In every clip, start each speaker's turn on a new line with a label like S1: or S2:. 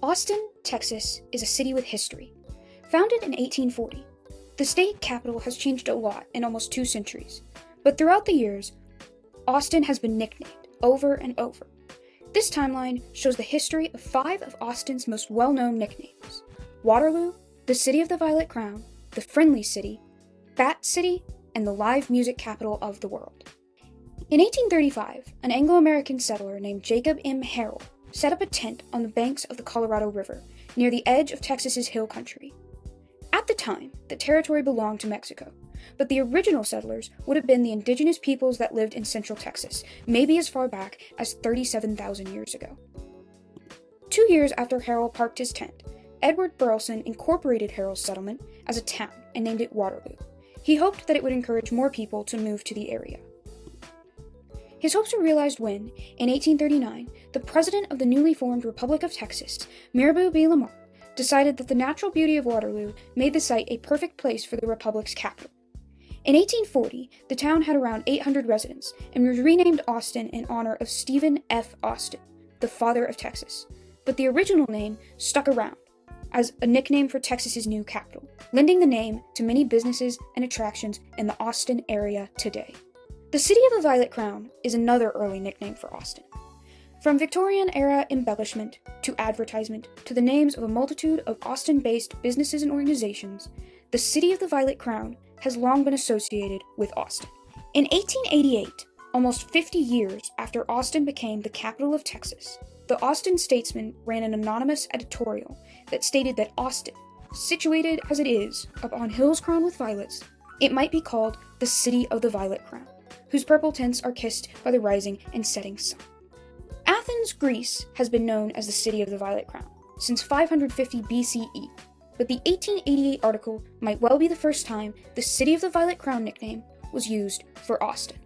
S1: Austin, Texas is a city with history. Founded in 1840, the state capital has changed a lot in almost 2 centuries, but throughout the years, Austin has been nicknamed over and over. This timeline shows the history of 5 of Austin's most well-known nicknames: Waterloo, the City of the Violet Crown, the Friendly City, Bat City, and the live music capital of the world. In 1835, an Anglo-American settler named Jacob M. Harrell set up a tent on the banks of the Colorado River, near the edge of Texas's hill country. At the time, the territory belonged to Mexico, but the original settlers would have been the indigenous peoples that lived in central Texas, maybe as far back as 37,000 years ago. 2 years after Harrell parked his tent, Edward Burleson incorporated Harrell's settlement as a town and named it Waterloo. He hoped that it would encourage more people to move to the area. His hopes were realized when, in 1839, the president of the newly formed Republic of Texas, Mirabeau B. Lamar, decided that the natural beauty of Waterloo made the site a perfect place for the Republic's capital. In 1840, the town had around 800 residents and was renamed Austin in honor of Stephen F. Austin, the father of Texas, but the original name stuck around as a nickname for Texas's new capital, lending the name to many businesses and attractions in the Austin area today. The City of the Violet Crown is another early nickname for Austin. From Victorian-era embellishment to advertisement to the names of a multitude of Austin-based businesses and organizations, the City of the Violet Crown has long been associated with Austin. In 1888, almost 50 years after Austin became the capital of Texas, the Austin Statesman ran an anonymous editorial that stated that Austin, situated as it is upon hills crowned with violets, it might be called the City of the Violet Crown, whose purple tints are kissed by the rising and setting sun. Athens, Greece, has been known as the City of the Violet Crown since 550 BCE, but the 1888 article might well be the first time the City of the Violet Crown nickname was used for Austin.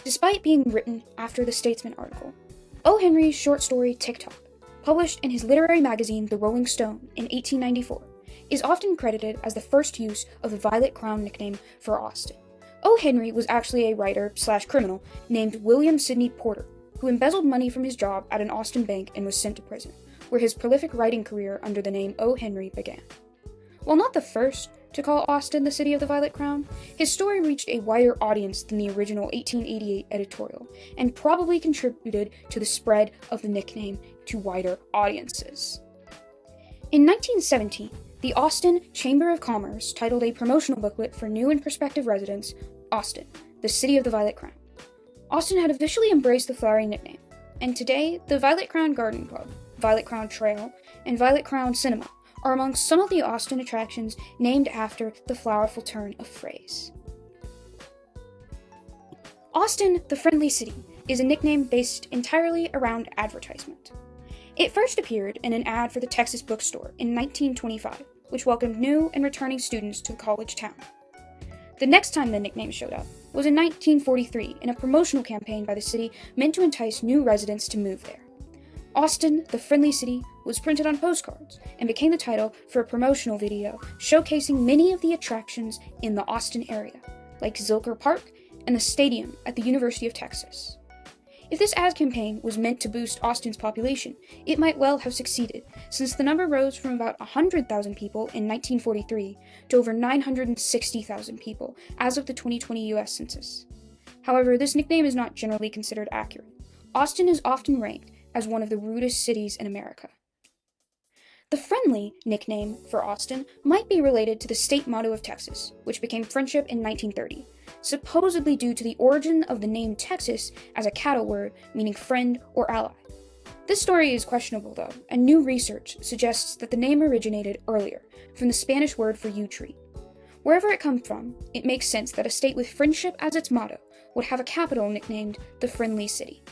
S1: Despite being written after the Statesman article, O. Henry's short story Tick-Tock, published in his literary magazine The Rolling Stone in 1894, is often credited as the first use of the Violet Crown nickname for Austin. O. Henry was actually a writer/criminal named William Sidney Porter, who embezzled money from his job at an Austin bank and was sent to prison, where his prolific writing career under the name O. Henry began. While not the first to call Austin the City of the Violet Crown, his story reached a wider audience than the original 1888 editorial, and probably contributed to the spread of the nickname to wider audiences. In 1917, the Austin Chamber of Commerce titled a promotional booklet for new and prospective residents, Austin, the City of the Violet Crown. Austin had officially embraced the flowery nickname, and today the Violet Crown Garden Club, Violet Crown Trail, and Violet Crown Cinema are among some of the Austin attractions named after the flowerful turn of phrase. Austin, the Friendly City, is a nickname based entirely around advertisement. It first appeared in an ad for the Texas Bookstore in 1925, which welcomed new and returning students to the college town. The next time the nickname showed up was in 1943 in a promotional campaign by the city meant to entice new residents to move there. Austin, the Friendly City, was printed on postcards and became the title for a promotional video showcasing many of the attractions in the Austin area, like Zilker Park and the stadium at the University of Texas. If this ad campaign was meant to boost Austin's population, it might well have succeeded, since the number rose from about 100,000 people in 1943 to over 960,000 people as of the 2020 US Census. However, this nickname is not generally considered accurate. Austin is often ranked as one of the rudest cities in America. The Friendly nickname for Austin might be related to the state motto of Texas, which became Friendship in 1930, supposedly due to the origin of the name Texas as a cattle word meaning friend or ally. This story is questionable though, and new research suggests that the name originated earlier, from the Spanish word for yew tree. Wherever it comes from, it makes sense that a state with friendship as its motto would have a capital nicknamed the Friendly City.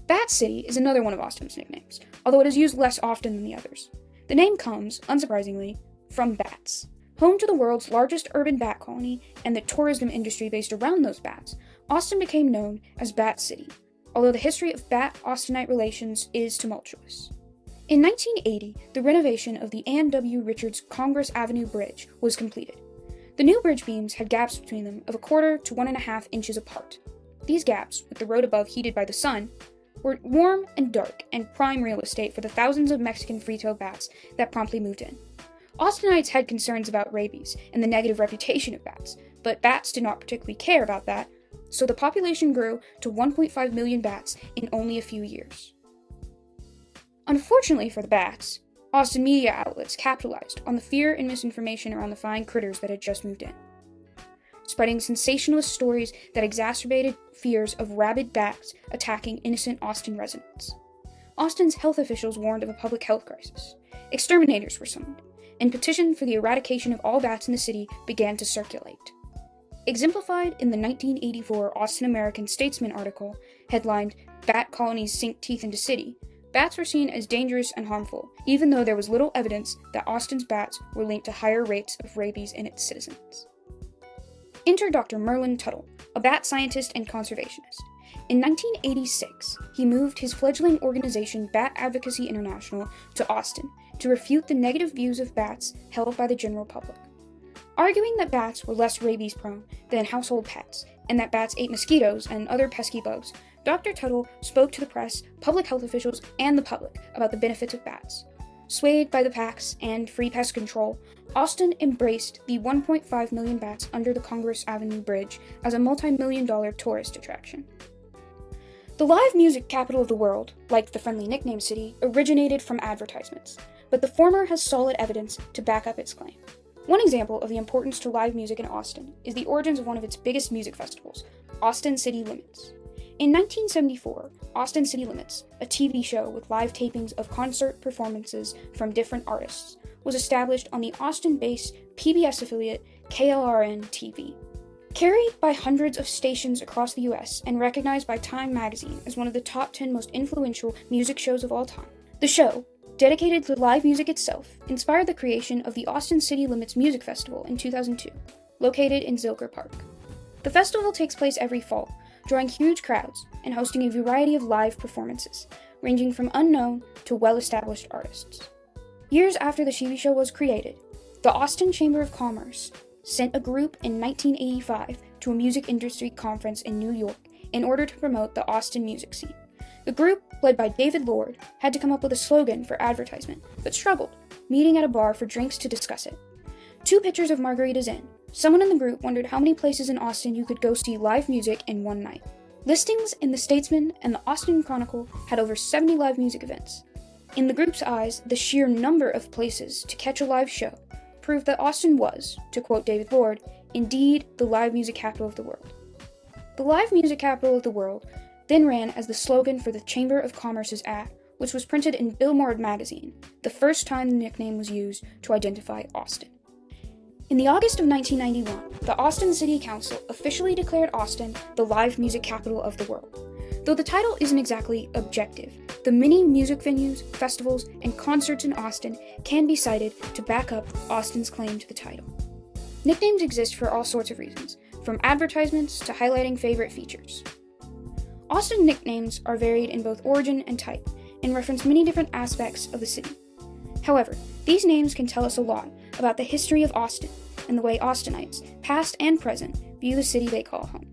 S1: Bat City is another one of Austin's nicknames, although it is used less often than the others. The name comes, unsurprisingly, from bats. Home to the world's largest urban bat colony and the tourism industry based around those bats, Austin became known as Bat City, although the history of Bat-Austinite relations is tumultuous. In 1980, the renovation of the Ann W. Richards Congress Avenue Bridge was completed. The new bridge beams had gaps between them of 1/4 to 1.5 inches apart. These gaps, with the road above heated by the sun, were warm and dark and prime real estate for the thousands of Mexican free-tailed bats that promptly moved in. Austinites had concerns about rabies and the negative reputation of bats, but bats did not particularly care about that, so the population grew to 1.5 million bats in only a few years. Unfortunately for the bats, Austin media outlets capitalized on the fear and misinformation around the fine critters that had just moved in, spreading sensationalist stories that exacerbated fears of rabid bats attacking innocent Austin residents. Austin's health officials warned of a public health crisis. Exterminators were summoned, and petitions for the eradication of all bats in the city began to circulate. Exemplified in the 1984 Austin American-Statesman article, headlined, "Bat Colonies Sink Teeth into City," bats were seen as dangerous and harmful, even though there was little evidence that Austin's bats were linked to higher rates of rabies in its citizens. Enter Dr. Merlin Tuttle, a bat scientist and conservationist. In 1986, he moved his fledgling organization Bat Advocacy International to Austin to refute the negative views of bats held by the general public. Arguing that bats were less rabies-prone than household pets, and that bats ate mosquitoes and other pesky bugs, Dr. Tuttle spoke to the press, public health officials, and the public about the benefits of bats. Swayed by the PACs and free pest control, Austin embraced the 1.5 million bats under the Congress Avenue Bridge as a multi-million-dollar tourist attraction. The live music capital of the world, like the friendly nickname city, originated from advertisements, but the former has solid evidence to back up its claim. One example of the importance to live music in Austin is the origins of one of its biggest music festivals, Austin City Limits. In 1974, Austin City Limits, a TV show with live tapings of concert performances from different artists, was established on the Austin-based PBS affiliate KLRN-TV. Carried by hundreds of stations across the US and recognized by Time magazine as one of the top 10 most influential music shows of all time, the show, dedicated to live music itself, inspired the creation of the Austin City Limits Music Festival in 2002, located in Zilker Park. The festival takes place every fall, drawing huge crowds and hosting a variety of live performances, ranging from unknown to well-established artists. Years after the TV show was created, the Austin Chamber of Commerce sent a group in 1985 to a music industry conference in New York in order to promote the Austin music scene. The group, led by David Lord, had to come up with a slogan for advertisement, but struggled, meeting at a bar for drinks to discuss it. 2 pitchers of margaritas in, someone in the group wondered how many places in Austin you could go see live music in one night. Listings in the Statesman and the Austin Chronicle had over 70 live music events. In the group's eyes, the sheer number of places to catch a live show proved that Austin was, to quote David Lord, indeed the live music capital of the world. The live music capital of the world then ran as the slogan for the Chamber of Commerce's ad, which was printed in Billboard magazine, the first time the nickname was used to identify Austin. In the August of 1991, the Austin City Council officially declared Austin the live music capital of the world. Though the title isn't exactly objective, the many music venues, festivals, and concerts in Austin can be cited to back up Austin's claim to the title. Nicknames exist for all sorts of reasons, from advertisements to highlighting favorite features. Austin nicknames are varied in both origin and type, and reference many different aspects of the city. However, these names can tell us a lot about the history of Austin and the way Austinites, past and present, view the city they call home.